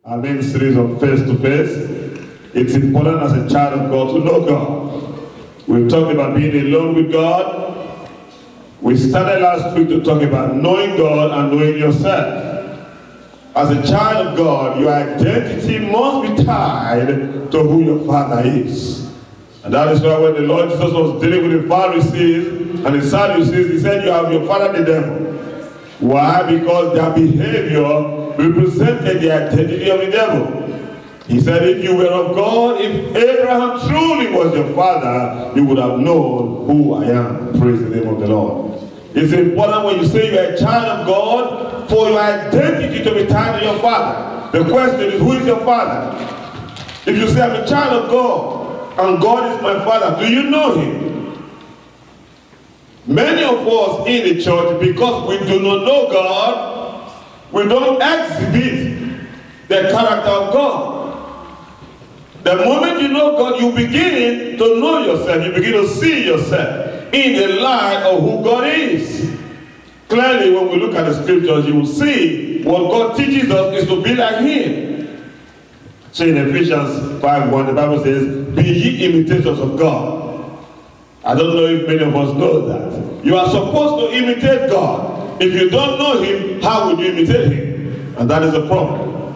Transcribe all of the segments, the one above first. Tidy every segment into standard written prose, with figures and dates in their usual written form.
Our main series on face to face. It's important as a child of God to know God. We've talked about being alone with God. We started last week to talk about knowing God and knowing yourself. As a child of God, your identity must be tied to who your Father is. And that is why when the Lord Jesus was dealing with the Pharisees and the Sadducees, he said, you have your father the devil. Why? Because their behavior represented the identity of the devil. He said, if you were of God, if Abraham truly was your father, you would have known who I am. Praise the name of the Lord. It's important when you say you are a child of God for your identity to be tied to your father. The question is, who is your father? If you say, I'm a child of God and God is my father, do you know him? Many of us in the church, because we do not know God, we don't exhibit the character of God. The moment you know God, you begin to know yourself. You begin to see yourself in the light of who God is. Clearly, when we look at the scriptures, you will see what God teaches us is to be like him. So in Ephesians 5:1, the Bible says, be ye imitators of God. I don't know if many of us know that. You are supposed to imitate God. If you don't know him, how would you imitate him? And that is a problem.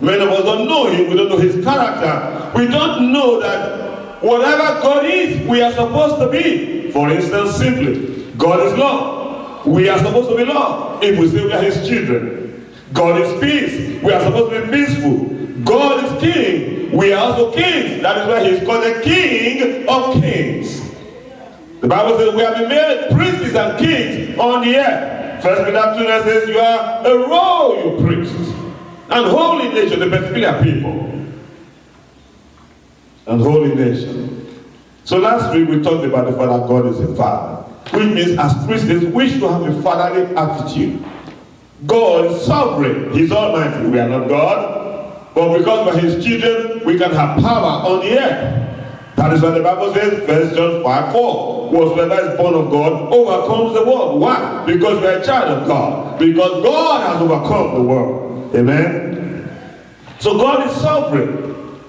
Many of us don't know him. We don't know his character. We don't know that whatever God is, we are supposed to be. For instance, simply, God is love. We are supposed to be love if we say we are his children. God is peace. We are supposed to be peaceful. God is king. We are also kings. That is why he is called the King of Kings. The Bible says we have been made princes and kings on the earth. 1 Peter 2 says you are a royal priest and holy nation, the peculiar people. And holy nation. So last week we talked about the fact that God is a father, which means as Christians we should have a fatherly attitude. God is sovereign. He's almighty. We are not God, but because we are his children, we can have power on the earth. That is what the Bible says, 1 John 5:4. Whatsoever is born of God overcomes the world. Why? Because we are a child of God. Because God has overcome the world. Amen? So God is sovereign.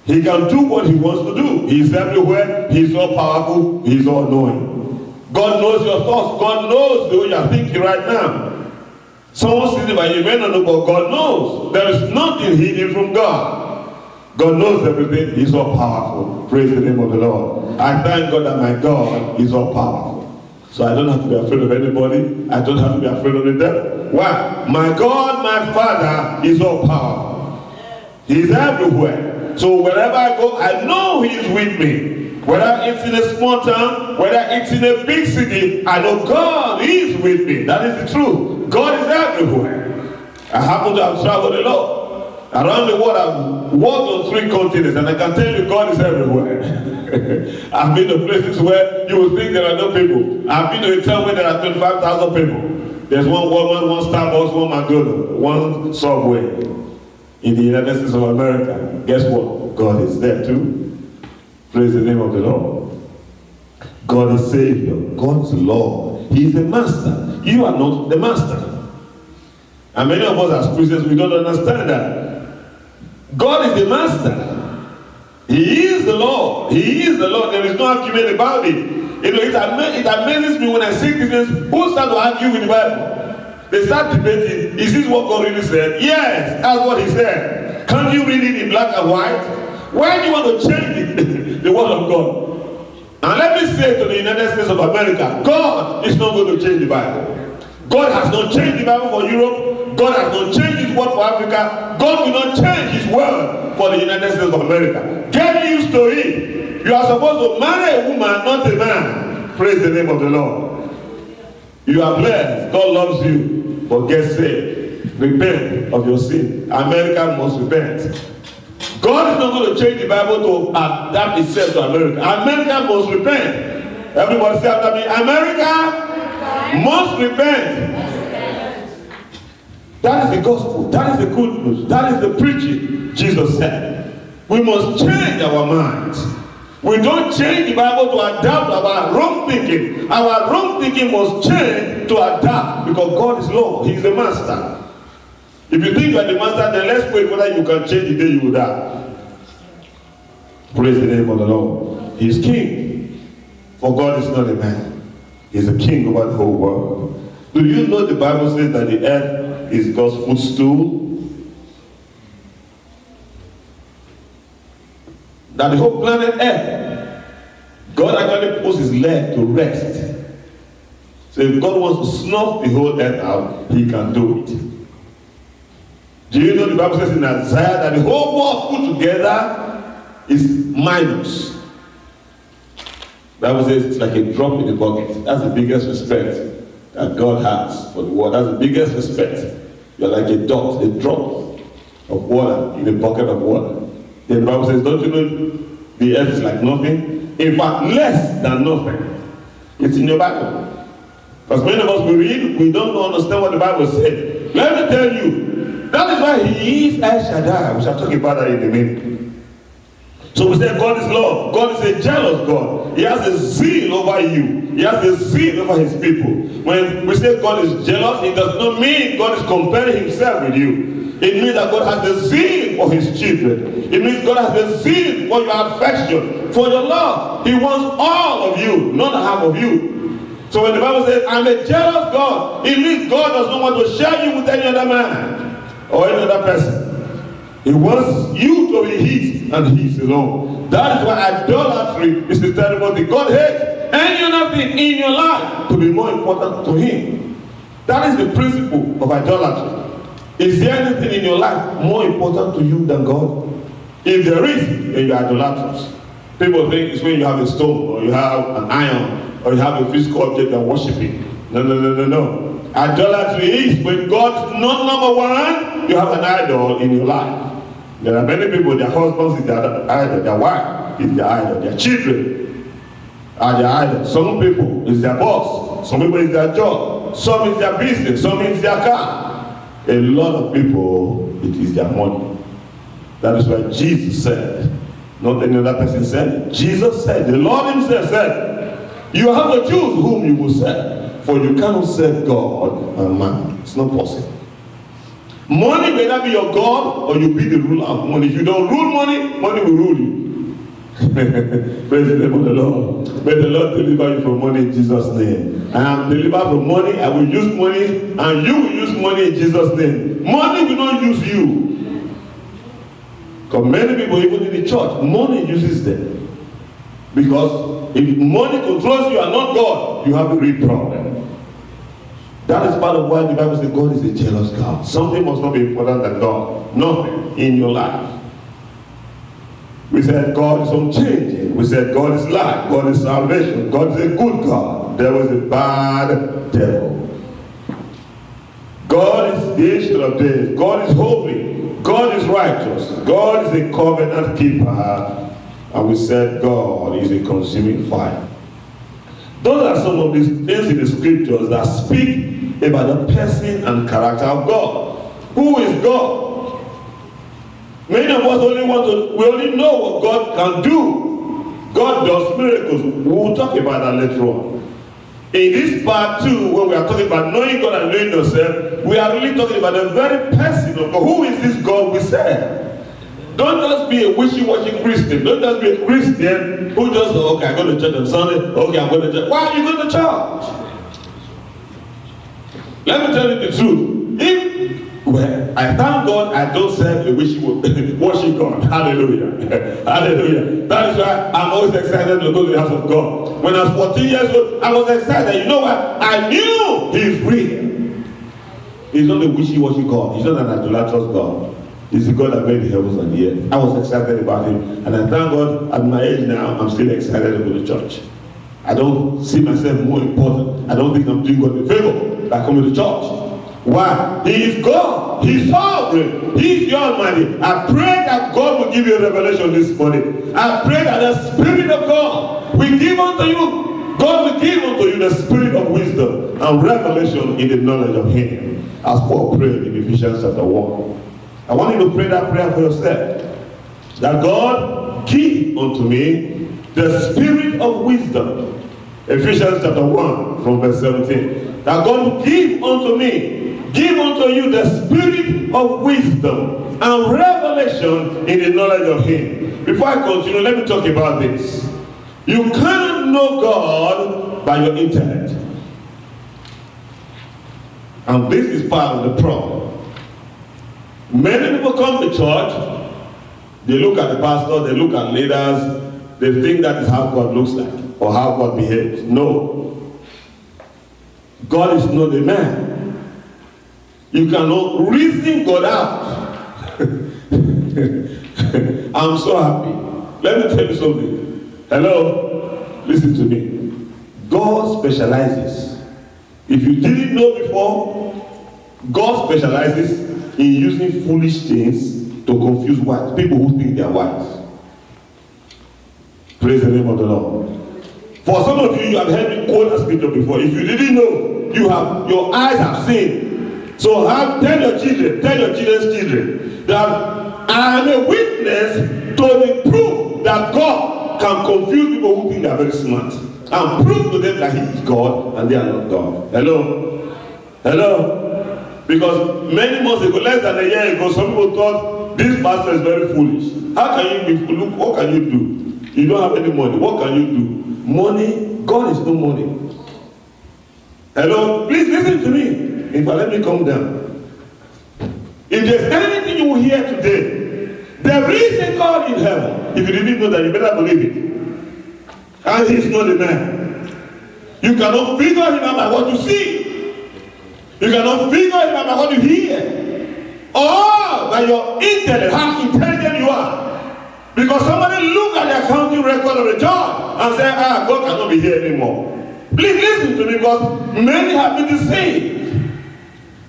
He can do what he wants to do. He is everywhere. He is all powerful. He is all knowing. God knows your thoughts. God knows the way you are thinking right now. Someone sitting by you may not know, but God knows. There is nothing hidden from God. God knows everything. He's all powerful. Praise the name of the Lord. I thank God that my God is all powerful. So I don't have to be afraid of anybody. I don't have to be afraid of the devil. Why? My God, my Father is all powerful. He's everywhere. So wherever I go, I know he's with me. Whether it's in a small town, whether it's in a big city, I know God is with me. That is the truth. God is everywhere. I happen to have traveled a lot. Around the world, I've walked on 3 continents, and I can tell you God is everywhere. I've been to places where you would think there are no people. I've been to a town where there are 25,000 people. There's one Walmart, one Starbucks, one McDonald's, one Subway in the United States of America. Guess what? God is there too. Praise the name of the Lord. God is Savior. God is Lord. He is the Master. You are not the Master. And many of us as Christians, we don't understand that. God is the Master. He is the Lord. He is the Lord. There is no argument about it. You know, it amazes me when I see Christians who start to argue with the Bible. They start debating, is this what God really said? Yes, that's what he said. Can't you read it in black and white? Why do you want to change the word of God? And let me say to the United States of America, God is not going to change the Bible. God has not changed the Bible for Europe. God has not changed his word for Africa. God will not change his word for the United States of America. Get used to it. You are supposed to marry a woman, not a man. Praise the name of the Lord. You are blessed. God loves you. But get saved. Repent of your sin. America must repent. God is not going to change the Bible to adapt itself to America. America must repent. Everybody say after me, America must repent. That is the gospel. That is the good news. That is the preaching. Jesus said, we must change our minds. We don't change the Bible to adapt our wrong thinking. Our wrong thinking must change to adapt because God is Lord. He is the Master. If you think you are the master, then let's wait whether you can change the day you will die. Praise the name of the Lord. He is king. For God is not a man. He is a king over the whole world. Do you know the Bible says that the earth is God's footstool? That the whole planet Earth, God actually puts his leg to rest. So if God wants to snuff the whole earth out, he can do it. Do you know the Bible says in Isaiah that the whole world put together is minus? The Bible says it's like a drop in the bucket. That's the biggest respect that God has for the world. That's the biggest respect. You're like a dot, a drop of water in a bucket of water. Then the Bible says, don't you know the earth is like nothing? In fact, less than nothing. It's in your Bible. Because many of us, we read, we don't understand what the Bible said. Let me tell you, that is why he is El Shaddai. We shall talk about that in a minute. So we say God is love. God is a jealous God. He has a zeal over you. He has a zeal over his people. When we say God is jealous, it does not mean God is comparing himself with you. It means that God has a zeal for his children. It means God has a zeal for your affection, for your love. He wants all of you, not half of you. So when the Bible says, I'm a jealous God, it means God does not want to share you with any other man or any other person. He wants you to be his and his alone. That is why idolatry is the terrible thing. God hates any other thing in your life to be more important to him. That is the principle of idolatry. Is there anything in your life more important to you than God? If there is, then you are idolatrous. People think it's when you have a stone, or you have an iron, or you have a physical object and worship it. No. Idolatry is when God is not number one, you have an idol in your life. There are many people, their husbands is their idol, their wife is their idol, their children are their idol. Some people is their boss, some people is their job, some is their business, some is their car. A lot of people, it is their money. That is why Jesus said, not any other person said, Jesus said, the Lord himself said, you have to choose whom you will serve, for you cannot serve God and man. It's not possible. Money may not be your God, or you be the ruler of money. If you don't rule money, money will rule you. Praise the name of the Lord. May the Lord deliver you from money in Jesus' name. I am delivered from money. I will use money, and you will use money in Jesus' name. Money will not use you. Because many people, even in the church, money uses them. Because if money controls you and not God, you have a real problem. That is part of why the Bible says God is a jealous God. Something must not be important than God. Nothing in your life. We said God is unchanging. We said God is life. God is salvation. God is a good God. There was a bad devil. God is the Ancient of Days. God is holy. God is righteous. God is a covenant keeper. And we said God is a consuming fire. Those are some of these things in the scriptures that speak about the person and character of God. Who is God? Many of us we only know what God can do. God does miracles. We will talk about that later on. In this part 2, when we are talking about knowing God and knowing yourself, we are really talking about the very person of God. Who is this God we serve? Don't just be a wishy-washy Christian. Don't just be a Christian who just, okay, I go to church on Sunday. Okay, I'm going to church. Why are you going to church? Let me tell you the truth. I thank God I don't serve a wishy-washy God. Hallelujah. Hallelujah. That is why I'm always excited to go to the house of God. When I was 14 years old, I was excited. You know what? I knew He is real. He's not a wishy-washy God. He's not an idolatrous God. He's the God that made the heavens and the earth. I was excited about Him. And I thank God at my age now, I'm still excited to go to church. I don't see myself more important. I don't think I'm doing God a favor by coming to church. Why? He is God. He's sovereign. He's the Almighty. I pray that God will give you a revelation this morning. I pray that the Spirit of God will give unto you. God will give unto you the spirit of wisdom and revelation in the knowledge of Him. As Paul prayed in Ephesians chapter 1. I want you to pray that prayer for yourself. That God give unto me the spirit of wisdom. Ephesians chapter 1 from verse 17. That God will give unto me, give unto you the spirit spirit of wisdom and revelation in the knowledge of him. Before I continue, let me talk about this. You cannot know God by your intellect. And this is part of the problem. Many people come to church, they look at the pastor, they look at leaders, they think that is how God looks like or how God behaves. No. God is not a man. You cannot reason God out. I'm so happy. Let me tell you something. Hello? Listen to me. God specializes. If you didn't know before, God specializes in using foolish things to confuse wise people who think they are wise. Praise the name of the Lord. For some of you, you have heard me quote a scripture before. If you didn't know, your eyes have seen. So tell your children's children that I am a witness to the proof that God can confuse people who think they are very smart and prove to them that he is God and they are not God. Hello? Hello? Because many months ago, less than a year ago, some people thought this pastor is very foolish. How can you be foolish? What can you do? You don't have any money. What can you do? Money, God is no money. Hello? Please listen to me. If I let me come down. If there's anything you will hear today, there is a God in heaven. If you didn't know that, you better believe it. And he's not a man. You cannot figure him out by what you see. You cannot figure him out by what you hear. Or by your intellect, how intelligent you are. Because somebody look at the accounting record of a job and say, God cannot be here anymore. Please listen to me, because many have been deceived.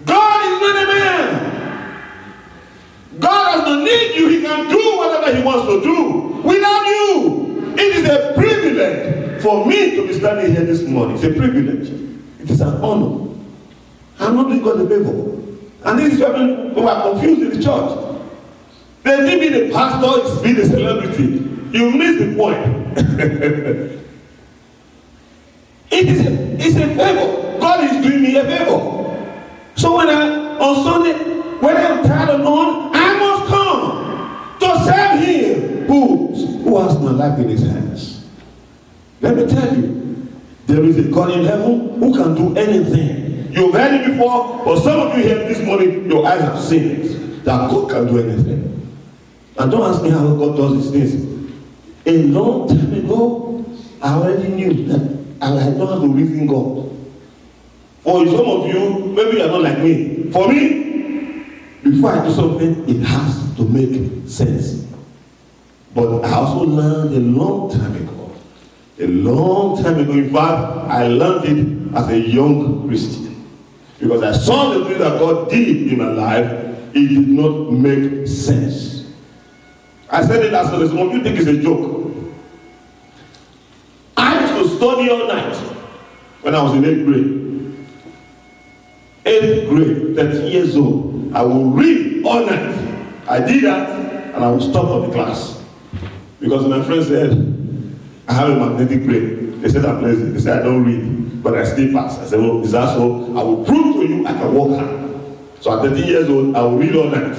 God is not a man. God does not need you. He can do whatever he wants to do without you. It is a privilege for me to be standing here this morning. It's a privilege. It is an honor. I'm not doing God a favor. And this is why people are confused in the church. They think being a pastor is being a celebrity. You miss the point. It's a favor. God is doing me a favor. So on Sunday, when I'm tired of none, I must come to serve him who has my life in his hands. Let me tell you, there is a God in heaven who can do anything. You've heard it before, but some of you here this morning, your eyes have seen it, that God can do anything. And don't ask me how God does these things. A long time ago, I already knew that I don't have to reason God. For some of you, maybe you are not like me. For me, before I do something, it has to make sense. But I also learned a long time ago. A long time ago, in fact, I learned it as a young Christian. Because I saw the things that God did in my life, it did not make sense. I said it last Sunday. Some of you think it's a joke. I used to study all night when I was in 8th grade. 8th grade, 13 years old. I will read all night. I did that and I will stop on the class. Because my friend said, I have a magnetic brain. They said I'm lazy. They said I don't read, but I still pass. I said, well, is that so? I will prove to you I can work hard. So at 13 years old, I will read all night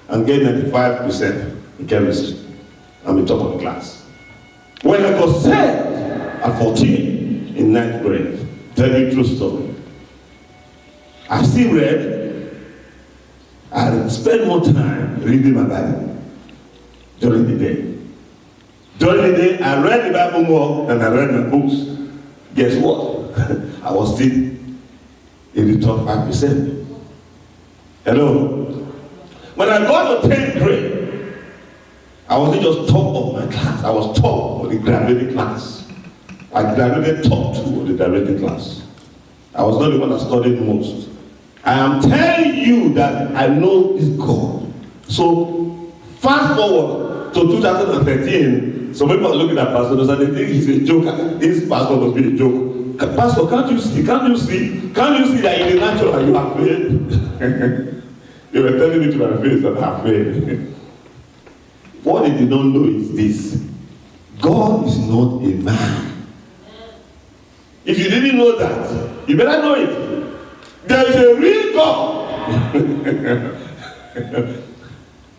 and get 95%. In chemistry. I'm the top of the class. When I got saved at 14 in 9th grade, tell you true story. I still read. I spend more time reading my Bible during the day. During the day, I read the Bible more than I read my books. Guess what? I was still in the top 5%. Hello? When I got to 10th grade, I wasn't just top of my class. I was top of the graduating class. I graduated top 2 of the graduating class. I was not the one that studied most. I am telling you that I know this God. So fast forward to 2013. Some people are looking at pastors and they think he's a joker. This pastor must be a joke. Pastor, can't you see that in the natural you have faith? You were telling me to my face that I have faith. What they did not know is this: God is not a man. If you didn't know that, you better know it. There is a real God.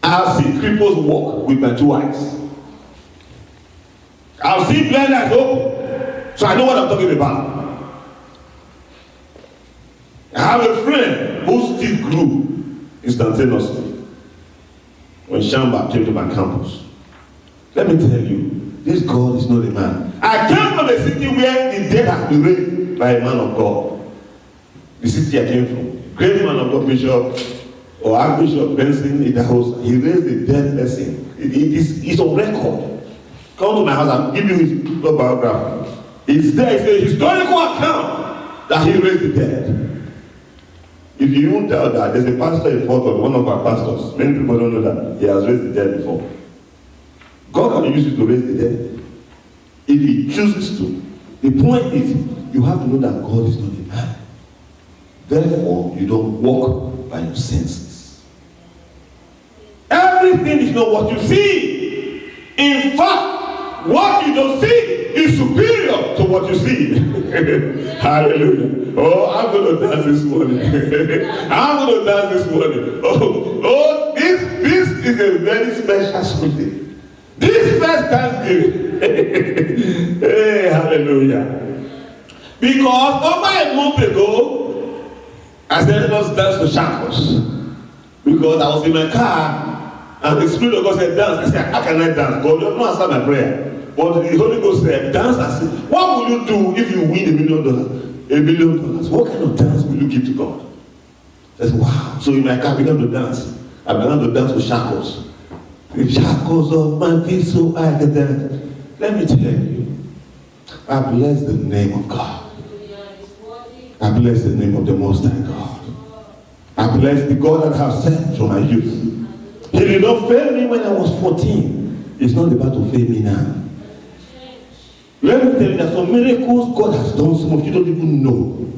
I've seen cripples walk with my 2 eyes. I've seen blind eyes open. So I know what I'm talking about. I have a friend whose teeth grew instantaneously when Shamba came to my campus. Let me tell you, this God is not a man. I came from a city where the dead has been raised by a man of God. The city I came from. Great man of God, Bishop or Archbishop Benson in the house. He raised a dead person. It's on record. Come to my house, I'll give you his biography. It's there, it's a historical account that he raised the dead. If you won't tell that, there's a pastor in Fort Worth, one of our pastors. Many people don't know that. He has raised the dead before. God can use you to raise the dead. If he chooses to. The point is, you have to know that God is not a man. Therefore, you don't walk by your senses. Everything is not what you see. In fact, what you don't see is superior to what you see. Hallelujah. Oh, I'm going to dance this morning. I'm going to dance this morning. This is a very special Sunday. This first Thanksgiving. Hey, hallelujah. Because over a month ago, I said, let's dance to shackles. Because I was in my car, and the Spirit of God said, dance. I said, how can I dance? God, you don't answer my prayer. But the Holy Ghost said, dance. I said, what will you do if you win $1 million? $1 million. What kind of dance will you give to God? I said, wow. So in my car, I began to dance. I began to dance with shackles. The shackles of my feet so I can dance. Let me tell you, I bless the name of God. I bless the name of the Most High God. I bless the God that I have sent from my youth. He did not fail me when I was 14. He's not about to fail me now. Let me tell you that some miracles God has done, some of you don't even know.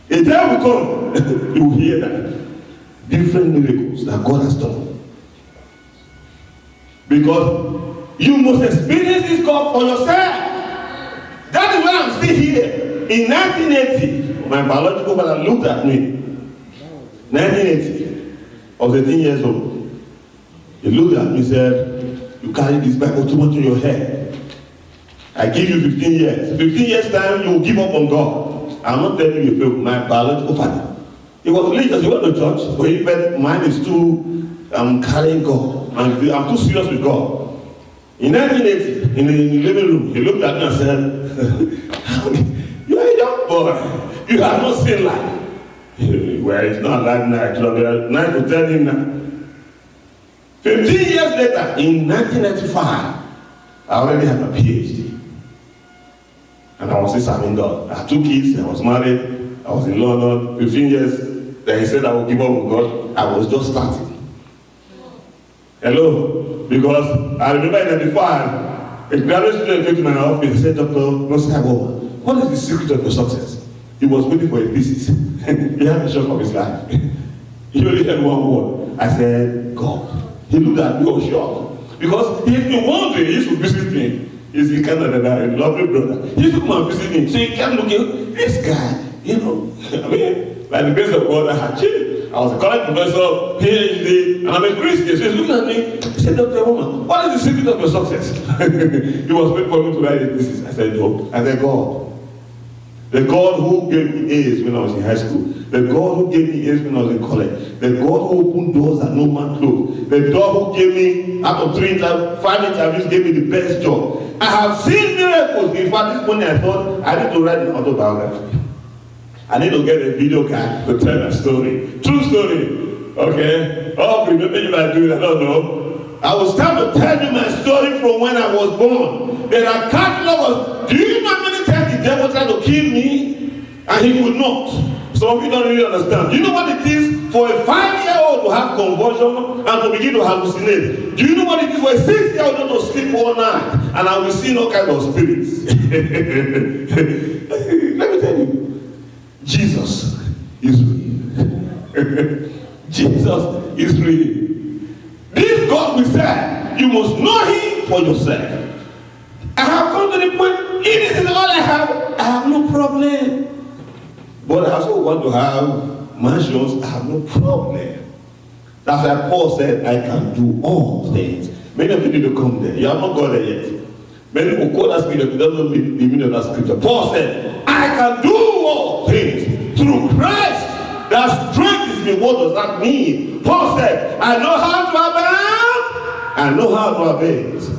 A time will come, you will hear that. Different miracles that God has done. Because you must experience this God for yourself. That is why I'm still here. In 1980, my biological father looked at me. 1980, I was 18 years old. He looked at me and said, you carry this Bible too much in your head. I give you 15 years. 15 years time, you will give up on God. I'm not telling you, my biological father. He was religious, he went to church, but he felt mine is too, I'm carrying God. I'm too serious with God. In 1980, in the living room, he looked at me and said, you're a young boy. You have not seen life. Well, it's not like night. Night to tell him now. 15 years later, in 1995, I already had my PhD. And I was still serving God. I had 2 kids, I was married, I was in London, 15 years. Then he said I would give up with God. I was just starting. Hello? Because I remember in 1995, a graduate student came to my office and said, Dr. Nosai, what is the secret of your success? He was waiting for a thesis. He had a shock of his life. He only had one word. I said, God. He looked at me, was shocked. Because he had been wondering, he used to visit me. He's in Canada, a lovely brother. He used to come and visit me. So he kept looking, this guy, I mean, by the grace of God, I had changed. I was a college professor, PhD, and I'm a Christian. So he's looking at me. He said, Dr. Woman, what is the secret of your success? He was waiting for me to write a thesis. I said, no. I said, God. The God who gave me A's when I was in high school. The God who gave me A's when I was in college. The God who opened doors that no man closed. The God who gave me, out of 5 interviews, gave me the best job. I have seen miracles. In fact, this morning I thought, I need to write an autobiography. I need to get a video card to tell a story. True story. Okay? Oh, remember if I do it, I don't know. I will start to tell you my story from when I was born. There are catalogs. Do you know how many times the devil tried to kill me? And he could not. Some of you don't really understand. Do you know what it is for a 5-year-old to have convulsion and to begin to hallucinate? Do you know what it is for a 6-year-old to sleep all night and I will see all kinds of spirits? Let me tell you. Jesus is real. Jesus is real. This God we serve, you must know him for yourself. I have come to the point, it is all I have no problem. But I also want to have mansions, I have no problem. That's why Paul said, I can do all things. Many of you need to come there. You have not got there yet. Many people quote that scripture, don't know the meaning of that scripture. Paul said, I can do all things through Christ that strengthens me. What does that mean? Paul said, I know how to abound, I know how to abase.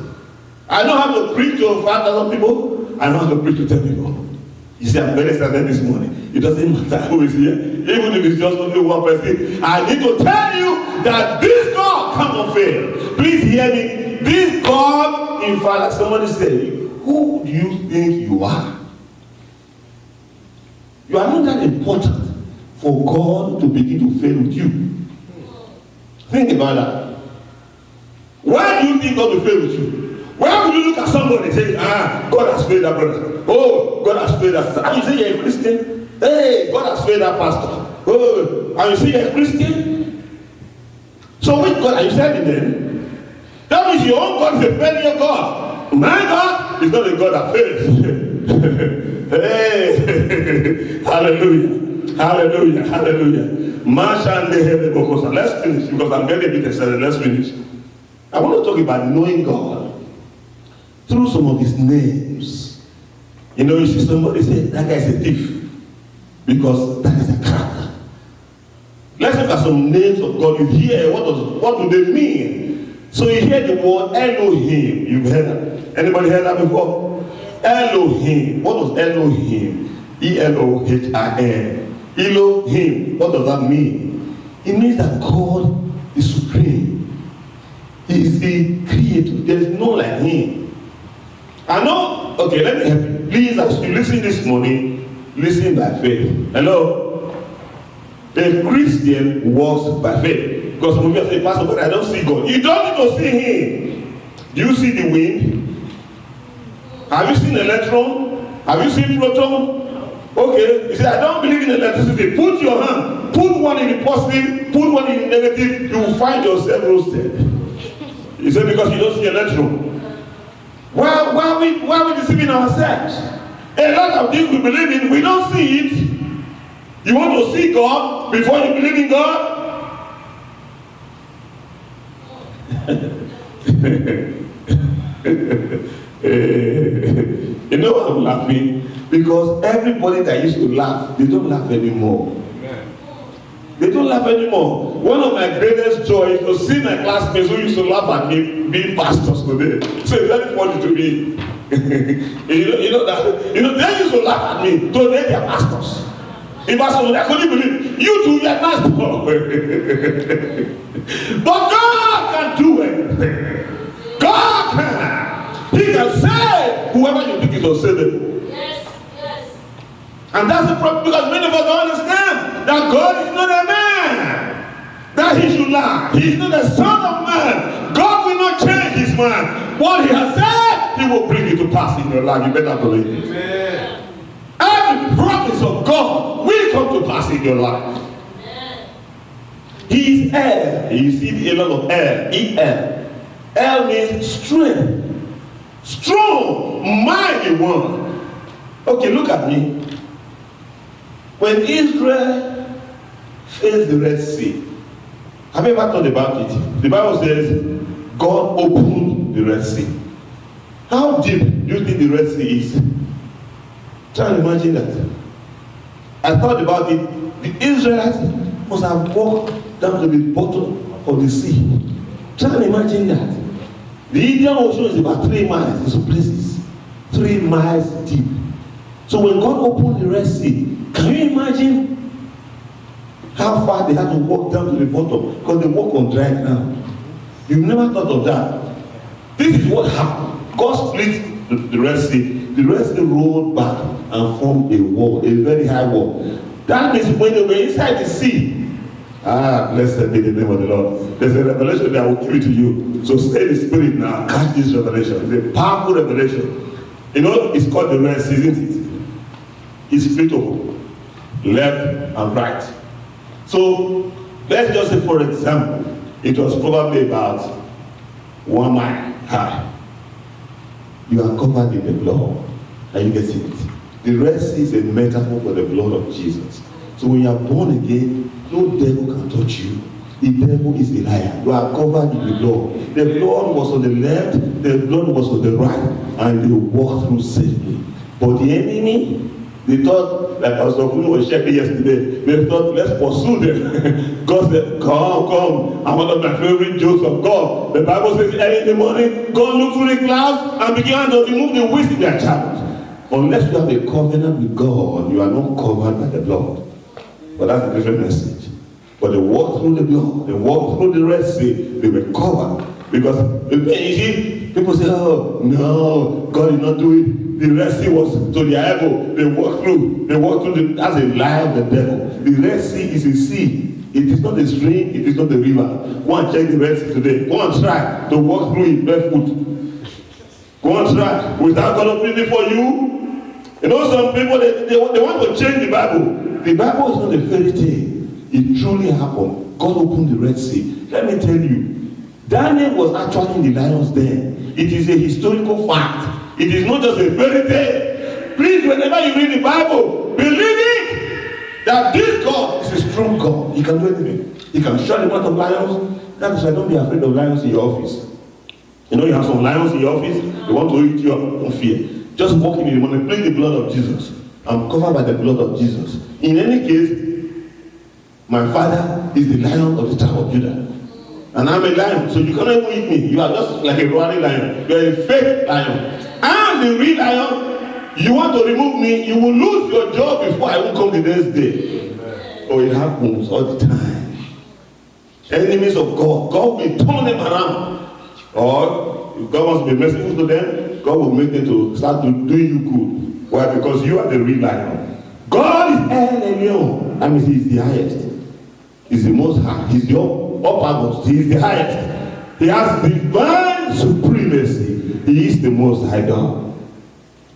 I know how to preach to 5,000 people, I know how to preach to 10 people. You see, I'm very excited this morning. It doesn't matter who is here, even if it's just only one person. I need to tell you that this God cannot fail. Please hear me. This God, in fact, like somebody said, who do you think you are? You are not that important for God to begin to fail with you. Think about that. Why do you think God will fail with you? Why would you look at somebody and say, God has failed that brother. Oh, God has failed that sister. And you say you're a Christian? Hey, God has failed that pastor. Oh, and you say you're a Christian? So which God are you serving then? That means your own God is a failure God. My God is not a God that fails. Hey, hallelujah, hallelujah, hallelujah. Let's finish because I'm getting a bit excited. Let's finish. I want to talk about knowing God through some of his names. You know, you see somebody say, that guy is a thief. Because that is a character. Let's look at some names of God. You hear, what do they mean? So you hear the word Elohim. You've heard that. Anybody heard that before? Elohim. What does Elohim? E-L-O-H-I-M. Elohim. What does that mean? It means that God is supreme. He is the creator. There is no like him. I know. Okay, let me help you. Please, as you listen this morning, listen by faith. Hello? A Christian walks by faith. Because some of you say, Pastor, but I don't see God. You don't need to see him. Do you see the wind? Have you seen electron? Have you seen proton? Okay, you say, I don't believe in electricity. Put your hand, put one in the positive, put one in the negative, you will find yourself roasted. You say, because you don't see electron. Why are we deceiving ourselves? A lot of things we believe in, we don't see it. You want to see God before you believe in God? You know why I'm laughing? Because everybody that used to laugh, they don't laugh anymore. They don't laugh anymore. One of my greatest joys is to see my classmates who used to laugh at me being pastors today. So it's very funny to me. you know, they used to laugh at me. Today they are pastors. In pastors, I couldn't believe you two, you are pastor. But God can do anything. God can. He can save whoever you think is unsavable. Yes, yes. And that's the problem, because many of us don't understand that God is not a man that he should lie. He is not a son of man. God will not change his mind. What he has said, he will bring it to pass in your life. You better believe it. Amen. Every promise of God will come to pass in your life. Amen. He is El. You see the element of El. E-L. El means strength. Strong, mighty one. Okay, look at me. When Israel faced the Red Sea, have you ever thought about it? The Bible says God opened the Red Sea. How deep do you think the Red Sea is? Try and imagine that. I thought about it. The Israelites must have walked down to the bottom of the sea. Try and imagine that. The Indian Ocean is about 3 miles in some places. 3 miles deep. So when God opened the Red Sea, can you imagine how far they had to walk down to the bottom? Because they walk on dry ground. You've never thought of that. This is what happened. God split the Red Sea. The Red Sea rolled back and formed a wall, a very high wall. That means when they were inside the sea, blessed be the name of the Lord. There's a revelation that I will give it to you. So stay in the spirit now. Catch this revelation. It's a powerful revelation. You know, it's called the Red Sea, isn't it? It's split open, left and right. So let's just say, for example, it was probably about 1 mile high. You are covered in the blood. Are you getting it? The Red Sea is a metaphor for the blood of Jesus. So when you are born again, no devil can touch you. The devil is a liar. You are covered in the blood. The blood was on the left, the blood was on the right, and they walked through safely. But the enemy, they thought, like Pastor Kunu was sharing yesterday, they thought, let's pursue them. God said, come. And one of my favorite jokes of God, the Bible says, early in the morning, God looked through the clouds and began to remove the waste in their child. Unless you have a covenant with God, you are not covered by the blood. But that's a different message. But they walked through the blood, they walked through the Red Sea, they were covered. Because, you see, people say, oh, no, God did not do it. The Red Sea was to their elbow. They walked through, that's a lie of the devil. The Red Sea is a sea. It is not a stream, it is not a river. Go and check the Red Sea today. Go and try to walk through it barefoot. Go and try. Without God opening it for you. You know, some people, they want to change the Bible. The Bible is not a fairy tale. It truly happened. God opened the Red Sea. Let me tell you, Daniel was actually in the lion's den. It is a historical fact. It is not just a fairy tale. Please, whenever you read the Bible, believe it that this God is a strong God. He can do anything. He can shut the mouth of lions. That is why don't be afraid of lions in your office. You know you have some lions in your office. They want to eat you up. Don't fear. Just walk in the morning, plead the blood of Jesus. I'm covered by the blood of Jesus. In any case, my father is the lion of the tribe of Judah. And I'm a lion, so you cannot even eat me. You are just like a roaring lion. You are a fake lion. I'm the real lion. You want to remove me, you will lose your job before I will come the next day. Oh, it happens all the time. Enemies of God, God will turn them around. Or if God wants to be merciful to them, God will make them to start doing you good. Why? Because you are the real lion. God is El Elyon. That means He is the highest. He's the most high. He's your uppermost. He is the highest. He has divine supremacy. He is the most high God.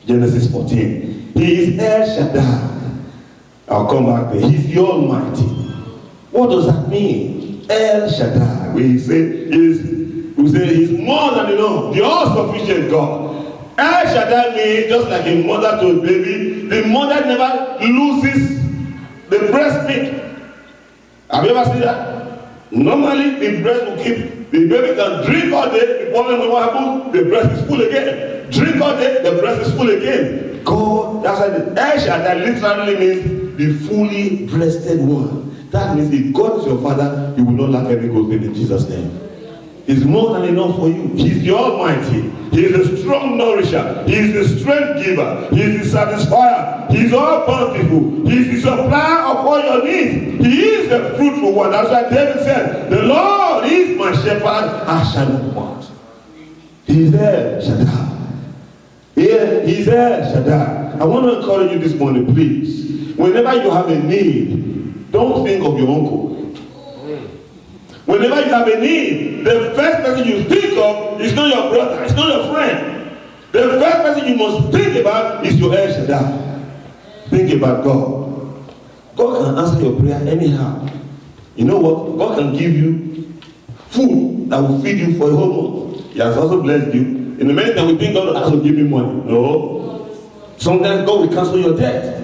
Genesis 14. He is El Shaddai. I'll come back there. He's the Almighty. What does that mean? El Shaddai. We say he's more than enough. The all-sufficient God. El Shaddai means just like a mother to a baby. The mother never loses the breast milk. Have you ever seen that? Normally, the breast will keep, the baby can drink all day, the problem what happens, the breast is full again. Drink all day, the breast is full again. God, that's why the El Shaddai literally means the fully breasted one. That means if God is your father, you will not lack any good thing in Jesus' name. He's more than enough for you. He's the Almighty. He is a strong nourisher. He is the strength giver. He is the satisfier. He is all bountiful. He is the supplier of all your needs. He is the fruitful one. That's why David said, the Lord is my shepherd, I shall not want. He is there, Shaddai. Yeah, he is there, Shaddai. I want to encourage you this morning, please. Whenever you have a need, don't think of your uncle. Whenever you have a need, the first person you think of is not your brother, it's not your friend. The first person you must think about is your El Shaddai. Think about God. God can answer your prayer anyhow. You know what? God can give you food that will feed you for a whole month. He has also blessed you. In the meantime, we think God has to give me money. No. Sometimes God will cancel your debt.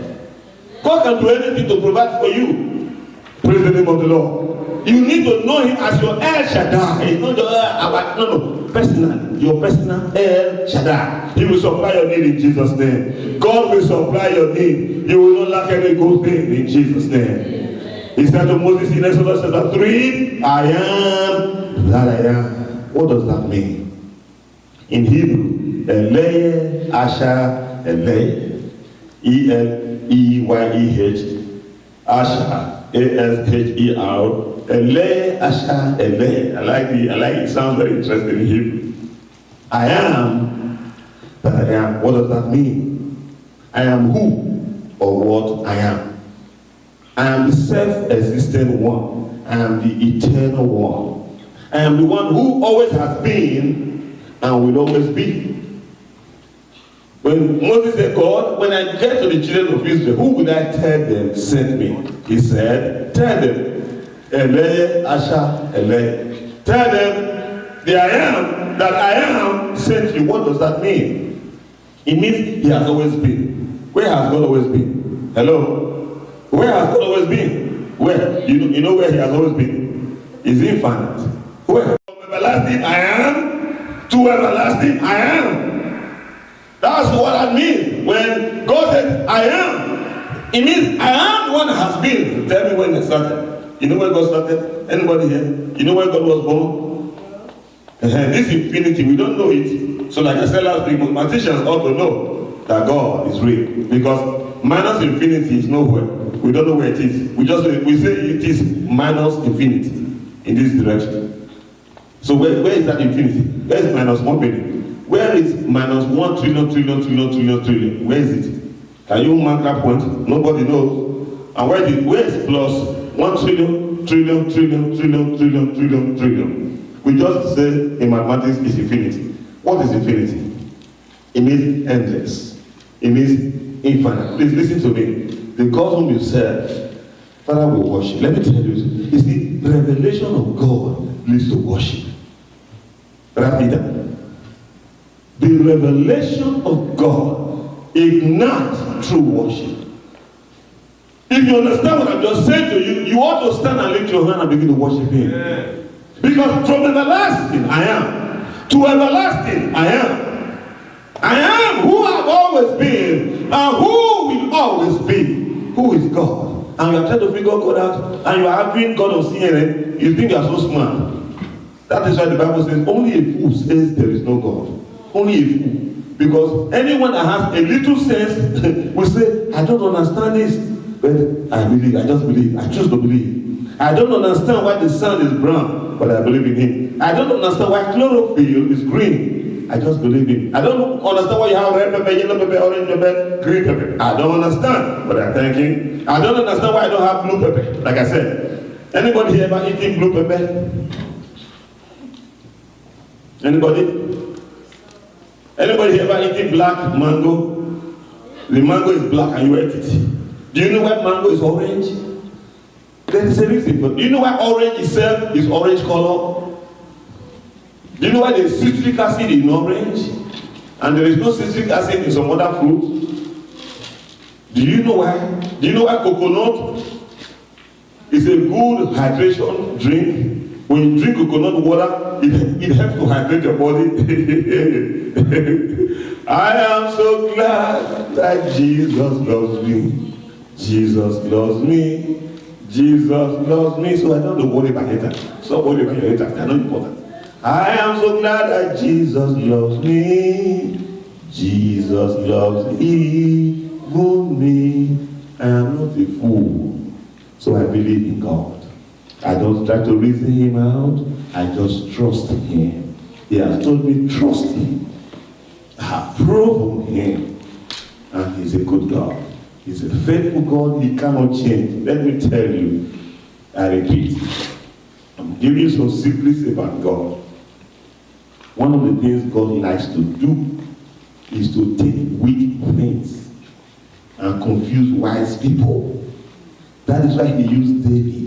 God can do anything to provide for you. Praise the name of the Lord. You need to know Him as your El Shaddai. It's not your personal. Your personal El Shaddai. He will supply your need in Jesus' name. God will supply your need. You will not lack any good thing in Jesus' name. He said to Moses in Exodus chapter 3, I am that I am. What does that mean? In Hebrew, Eleh Asher Eleh. E-L-E-Y-E-H. Asher. A-S-H-E-R. Eleh Asher Eleh. I like it. It sounds very interesting in Hebrew. I am that I am. What does that mean? I am who or what I am. I am the self-existent one. I am the eternal one. I am the one who always has been and will always be. When Moses said, God, when I get to the children of Israel, who will I tell them sent me? He said, tell them, Eleh Asher Eleh. Tell them, the I am that I am sent you. What does that mean? It means He has always been. Where has God always been? Hello? Where has God always been? Where? You know where He has always been? is infinite. Where? From everlasting I am to everlasting I am. That's what I mean. When God says I am, it means I am the one that has been. Tell me when it started. You know when God started? Anybody here? You know when God was born? This infinity, we don't know it. So like I said last week, mathematicians ought to know that God is real. Because minus infinity is nowhere. We don't know where it is. We say it is minus infinity in this direction. So where is that infinity? Where is minus 1 billion? Where is minus 1 trillion, trillion? Where is it? Can you mark that point? Nobody knows. And where is plus 1 trillion, trillion? We just say in mathematics is infinity. What is infinity? It means endless. It means infinite. Please listen to me. The God whom you serve, Father, will worship. Let me tell you, you see, the revelation of God leads to worship. Repeat that. The revelation of God ignites true worship. If you understand what I'm just saying to you, you ought to stand and lift your hand and begin to worship Him. Yeah. Because from everlasting I am to everlasting I am. I am who I've always been and who will always be. Who is God? And you are trying to figure God out and you are having God on CNN. You think you are so smart. That is why the Bible says only a fool says there is no God. Only a fool. Because anyone that has a little sense will say, I don't understand this. But I believe, I just believe, I choose to believe. I don't understand why the sun is brown, but I believe in Him. I don't understand why chlorophyll is green. I just believe in. I don't understand why you have red pepper, yellow pepper, orange pepper, green pepper. I don't understand, but I thank Him. I don't understand why I don't have blue pepper. Like I said, anybody here ever eating blue pepper? Anybody? Anybody here ever eating black mango? The mango is black and you ate it. Do you know why mango is orange? There is a reason for it. Do you know why orange itself is orange color? Do you know why there is citric acid in orange and there is no citric acid in some other fruits? Do you know why? Do you know why coconut is a good hydration drink? When you drink coconut water, it helps to hydrate your body. I am so glad that Jesus loves me. Jesus loves me. Jesus loves me. So I don't have to worry about haters. Stop worrying about your haters. They're not important. I am so glad that Jesus loves me. Jesus loves even me. I am not a fool. So I believe in God. I don't try to reason Him out. I just trust Him. He has told me, trust Him. I have proven Him. And He's a good God. He's a faithful God. He cannot change. Let me tell you, I repeat, I'm giving you some secrets about God. One of the things God likes to do is to take weak things and confuse wise people. That is why He used David.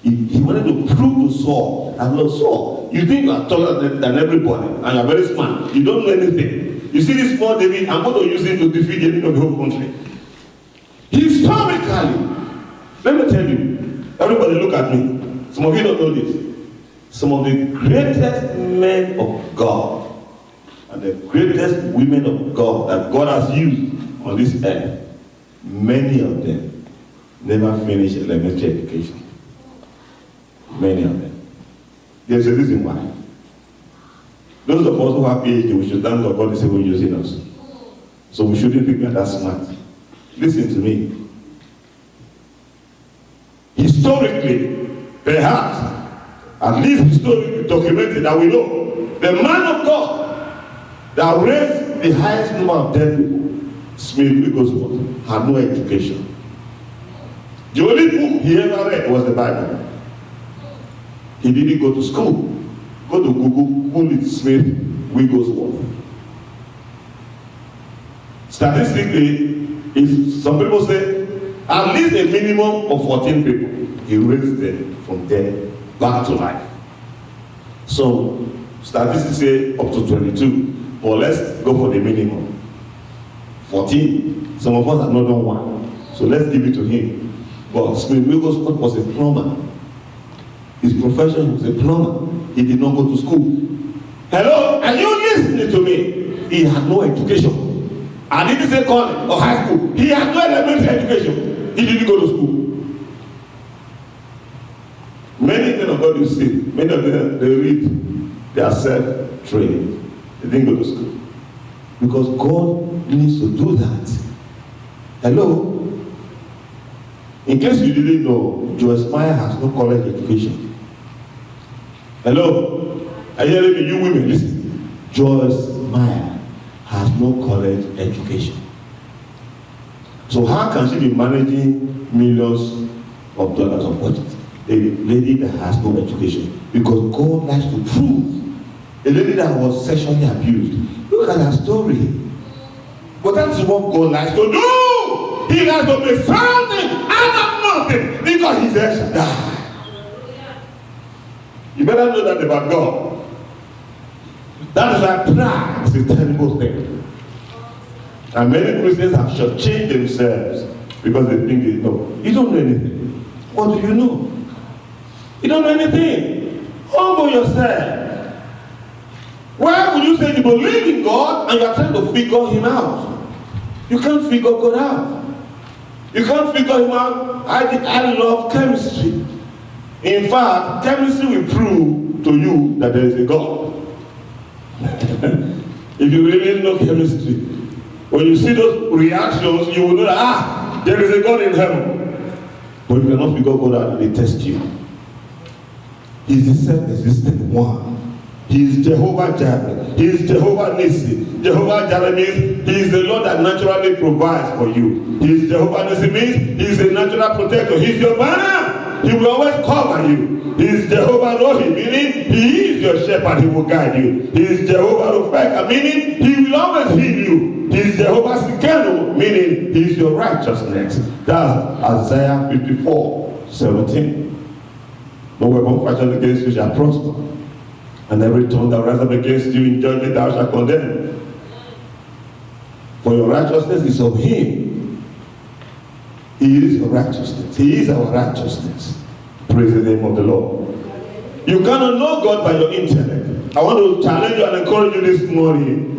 He wanted to prove to Saul, I love Saul. You think you are taller than everybody and you are very smart. You don't know anything. You see this small David, I'm going to use him to defeat the enemy of the whole country. Historically, let me tell you, everybody look at me. Some of you don't know this. Some of the greatest men of God and the greatest women of God that God has used on this earth, many of them never finished elementary education. Many of them. There's a reason why. Those of us who have PhD, we should thank God is even using us. So we shouldn't think we are that smart. Listen to me. Historically, perhaps, at least historically documented that we know, the man of God that raised the highest number of dead people, Smith Wigglesworth, had no education. The only book he ever read was the Bible. He didn't go to school. Go to Google it, Smith Wigglesworth. Statistically, if some people say at least a minimum of 14 people, he raised them from death back to life. So statistics say up to 22, but let's go for the minimum. 14. Some of us have not done one, so let's give it to him. But Smith Wigglesworth was a plumber. His profession was a plumber. He did not go to school. Hello, are you listening to me? He had no education. I didn't say college or high school. He had no elementary education. He didn't go to school. Many men of God you see, many of them, they read, they are self-trained. They didn't go to school. Because God needs to do that. Hello? In case you didn't know, Joyce Meyer has no college education. Hello? Are you hearing me? You women, listen. Joyce Meyer has no college education. So how can she be managing millions of dollars of budget? A lady that has no education. Because God likes to prove. A lady that was sexually abused. Look at her story. But that's what God likes to do. He likes to be something out of nothing because he's El Shaddai. You better know that about God. That is why pride is a terrible thing. And many Christians have shortchanged themselves because they think they know. You don't know anything. What do you know? You don't know anything. Humble yourself. Why would you say you believe in God and you are trying to figure him out? You can't figure God out. You can't figure him out. I love chemistry. In fact, chemistry will prove to you that there is a God. If you really know chemistry, when you see those reactions, you will know that, there is a God in heaven. But you cannot figure God out, they test you. He is the self-existent one. He is Jehovah Jireh. He is Jehovah Nissi. Jehovah Jireh means he is the Lord that naturally provides for you. He is Jehovah Nissi means he is a natural protector. He is your banner. He will always cover you. He is Jehovah Rohi, meaning he is your shepherd. He will guide you. He is Jehovah Rufeka, meaning he will always heal you. He is Jehovah Sikenu, meaning he is your righteousness. That's Isaiah 54:17. No weapon fashioned against you shall prosper. And every tongue that rises up against you in judgment thou shalt condemn. For your righteousness is of him. He is your righteousness. He is our righteousness. Praise the name of the Lord. You cannot know God by your intellect. I want to challenge you and encourage you this morning.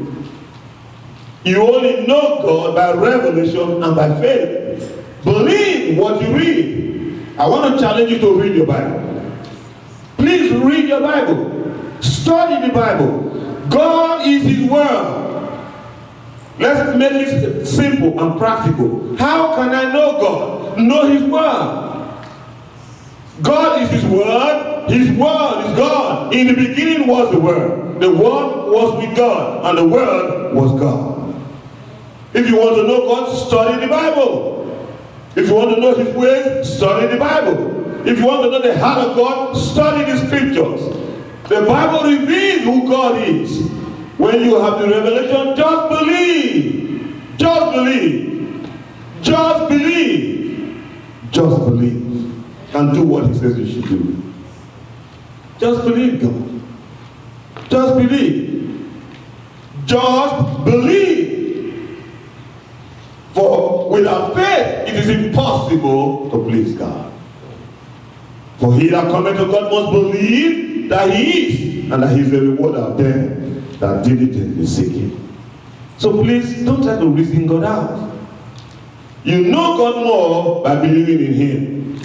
You only know God by revelation and by faith. Believe what you read. I want to challenge you to read your Bible. Please read your Bible. Study the Bible. God is his word. Let's make it simple and practical. How can I know God? Know his word. God is his word. His word is God. In the beginning was the word. The word was with God. And the word was God. If you want to know God, study the Bible. If you want to know his ways, study the Bible. If you want to know the heart of God, study the scriptures. The Bible reveals who God is. When you have the revelation, just believe. Just believe. Just believe. Just believe. And do what he says you should do. Just believe God. Just believe. Just believe. For without faith, it is impossible to please God. For he that cometh to God must believe that he is, and that he is the reward of them that diligently seek him. So please, don't try to reason God out. You know God more by believing in him.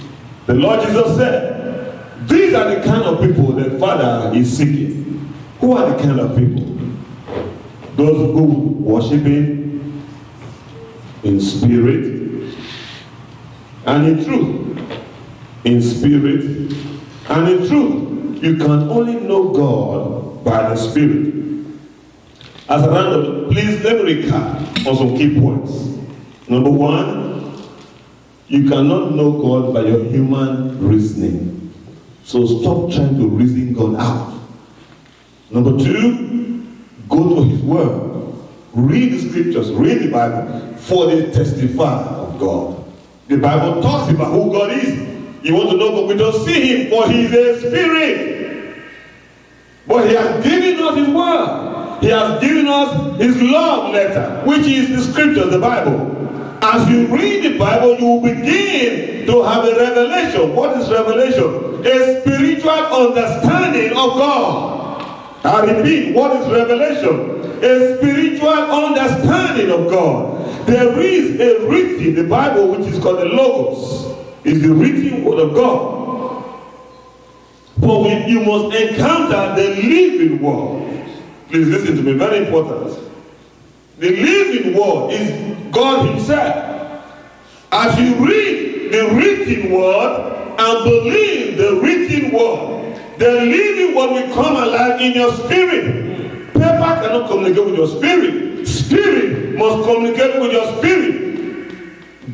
The Lord Jesus said, these are the kind of people the Father is seeking. Who are the kind of people? Those who worship him in spirit and in truth. In spirit and in truth. You can only know God by the Spirit. As a random, please let me recap on some key points. Number one, you cannot know God by your human reasoning. So stop trying to reason God out. Number two, go to his word. Read the scriptures, read the Bible, for they testify of God. The Bible talks about who God is. You want to know God, we don't see him, for he is a spirit. But he has given us his word. He has given us his love letter, which is the scriptures, the Bible. And As you read the Bible, you will begin to have a revelation. What is revelation? A spiritual understanding of God. I repeat, what is revelation? A spiritual understanding of God. There is a written, the Bible, which is called the Logos, is the written word of God. But you must encounter the living word. Please listen to me, very important. The living word is God himself. As you read the written word and believe the written word, the living word will come alive in your spirit. Paper cannot communicate with your spirit. Spirit must communicate with your spirit.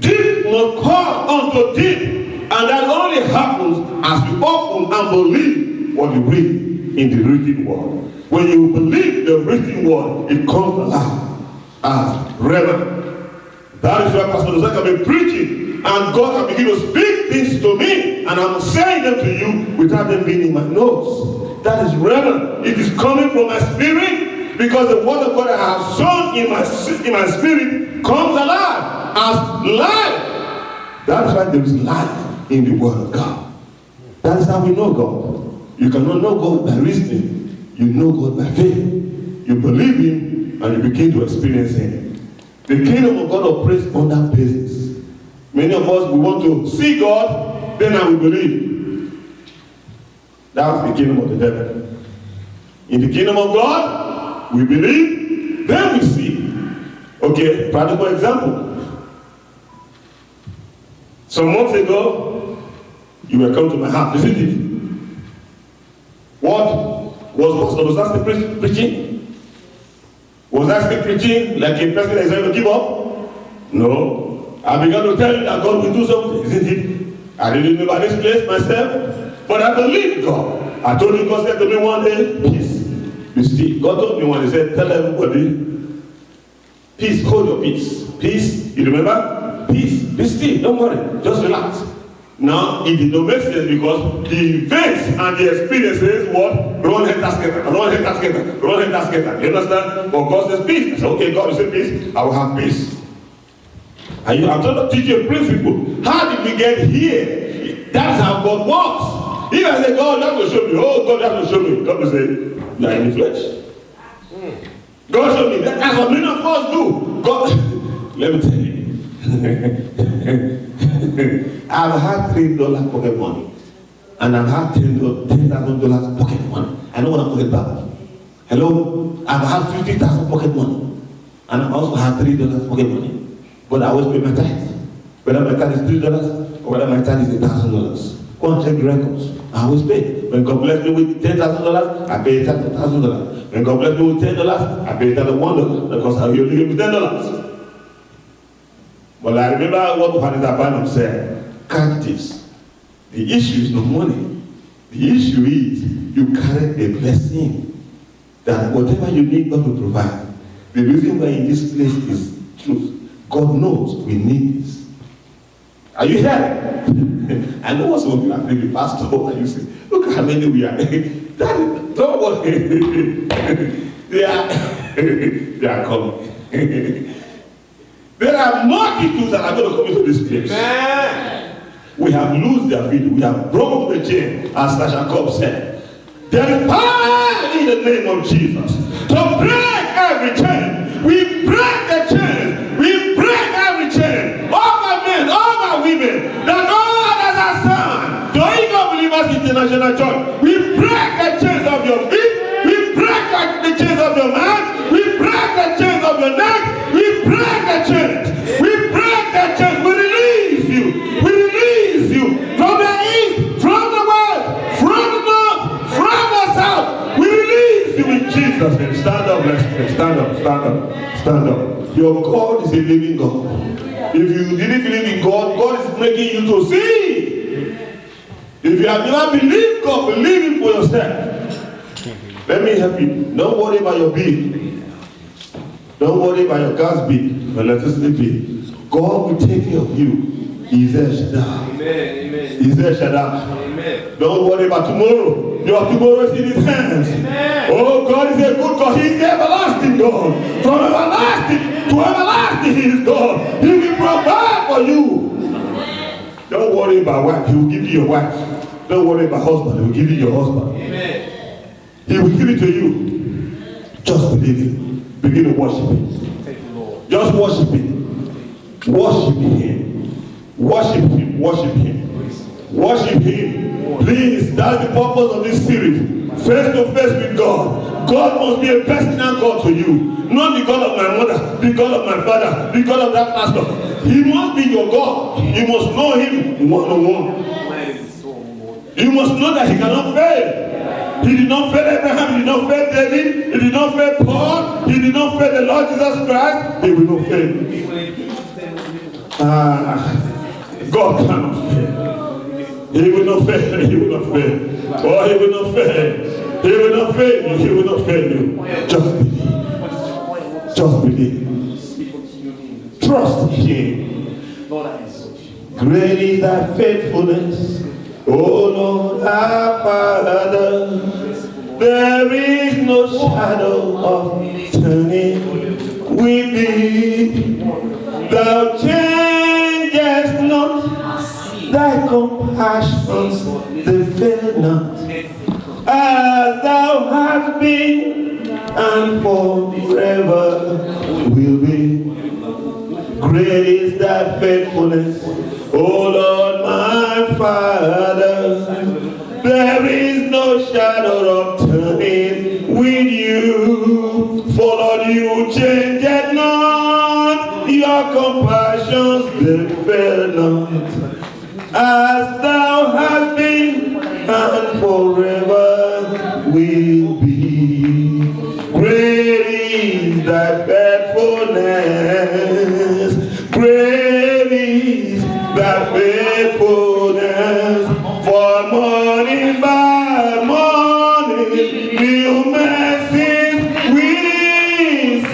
Deep must call unto deep. And that only happens as you open and believe what you read in the written word. When you believe the written word, it comes alive as relevant. That is why Pastor Jose can be preaching, and God can begin to speak things to me, and I'm saying them to you without them being in my notes. That is relevant. It is coming from my spirit, because the word of God I have sown in my spirit comes alive as life. That is why there is life in the word of God. That is how we know God. You cannot know God by reasoning. You know God by faith. You believe him and you begin to experience him. The kingdom of God operates on that basis. Many of us, we want to see God, then I will believe. That's the kingdom of the devil. In the kingdom of God, we believe, then we see. Okay, practical example. Some months ago, you were come to my house, isn't it? What was Pastor Jose preaching? Was I still preaching like a person that is going to give up? No. I began to tell you that God will do something, isn't it? I didn't know about this place myself, but I believe God. I told you, God said to me one day, peace. You see, God told me one day, he said, tell everybody, peace, hold your peace. Peace, you remember? Peace, be still, don't worry, just relax. Now, it did not make sense because the events and the experiences what? Run head tasket, run head tasket, run head tasket. You understand? But God says peace. I said, okay, God, you say peace, I will have peace. And I'm trying to teach you a principle. How did we get here? That's how God works. If I say, God, that will show me. Oh, God, that will show me. God will say, you are in the flesh. God showed me. That's what many of us do. God, let me tell you. I've had $3 pocket money, and I've had $10,000 pocket money. I know what I'm talking about. Hello, I've had 50,000 pocket money, and I also have $3 pocket money. But I always pay my tithe. Whether my tithe is $3 or whether my tithe is $1,000. Go and check the records. I always pay. When God bless me with $10,000, I pay $1,000. When God bless me with $10, I pay $1 because I only give me $10. But I remember what Juanita Barnum said. Catch this. The issue is not money. The issue is you carry a blessing that whatever you need, God will provide. The reason why in this place is truth. God knows we need this. Are you here? I know what some of you are thinking, Pastor. And you say, look how many we are. Don't worry. they are coming. There are multitudes that are going to come into this place. Amen. We have loosed their feet. We have broken the chain, as Tasha Cobb said. There is power in the name of Jesus to break every chain. We break the chains. We break every chain. All my men, all my women, that God has assigned to Eagle Believers International Church. We break the chains of your feet. We break the chains of your mind. We break the chains of your neck. We break the chains. We break the chains. We release you. We release you from the east, from the west, from the north, from the south. We release you in Jesus' name. Stand up, let's pray. Stand up, stand up, stand up. Your God is a living God. If you didn't believe in God, God is making you to see. If you have never believed God, believe Him for yourself. Let me help you. Don't worry about your bill. Don't worry about your gas bill, your electricity bill. God will take care of you. He's El Shaddai. Amen. He's El Shaddai. Amen. Don't worry about tomorrow. Your tomorrow is in His hands. Amen. Oh, God is a good God. He is the everlasting God. From everlasting to everlasting, He is God. He will provide for you. Don't worry about wife. He will give you your wife. Don't worry about husband. He will give you your husband. Amen. He will give it to you. Just believe it. Begin to worship Him. Just worship Him. Worship Him. Worship Him. Worship Him. Worship Him. Please, that's the purpose of this series. Face to face with God. God must be a personal God to you. Not the God of my mother, the God of my father, the God of that pastor. He must be your God. You must know Him one-on-one. You must know that He cannot fail. He did not fail Abraham, He did not fail David, He did not fail Paul, He did not fail the Lord Jesus Christ. He will not fail. God cannot fail. He will not fail. He will not fail. Oh, He will not fail. He will not fail you. He will not fail you. Just believe. Just believe. Trust Him. Great is Thy faithfulness, O Lord our Father. There is no shadow of turning with Thee. Thou changest not, Thy compassions they fail not. As Thou hast been and forever will be. Great is Thy faithfulness, O Lord my Father. There is no shadow of turning with You. For Lord, You change it not, Your compassions they fail not. As Thou hast been and forever will be. Great is Thy faithfulness. Great is Thy faithfulness. For morning by morning new mercies we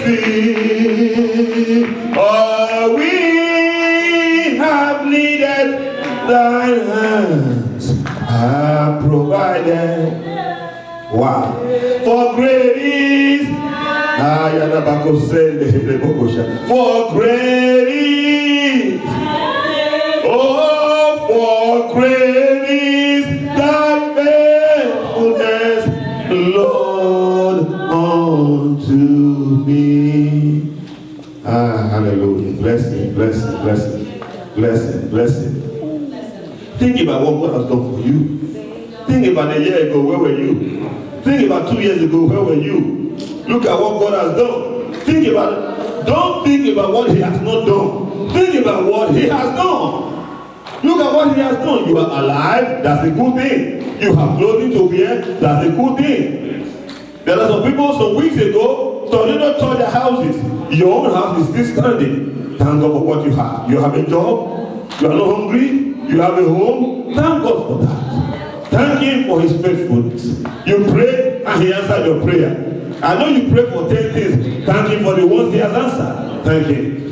see. Oh, we have needed Thine hands have provided. Wow. For great is for great is, oh, for great is Thy faithfulness, Lord, unto me. Hallelujah. Blessing, blessing, blessing, blessing, blessing. Think about what God has done for you. Think about a year ago, where were you? Think about 2 years ago, where were you? Look at what God has done. Think about it. Don't think about what He has not done. Think about what He has done. Look at what He has done. You are alive, that's a good thing. You have clothing to wear, that's a good thing. There are some people some weeks ago, tornado tore their houses. Your own house is still standing. Thank God for what you have. You have a job, you are not hungry, you have a home. Thank God for that. Thank Him for His faithfulness. You pray and He answered your prayer. I know you pray for 10 things. Thank Him for the ones He has answered. Thank Him.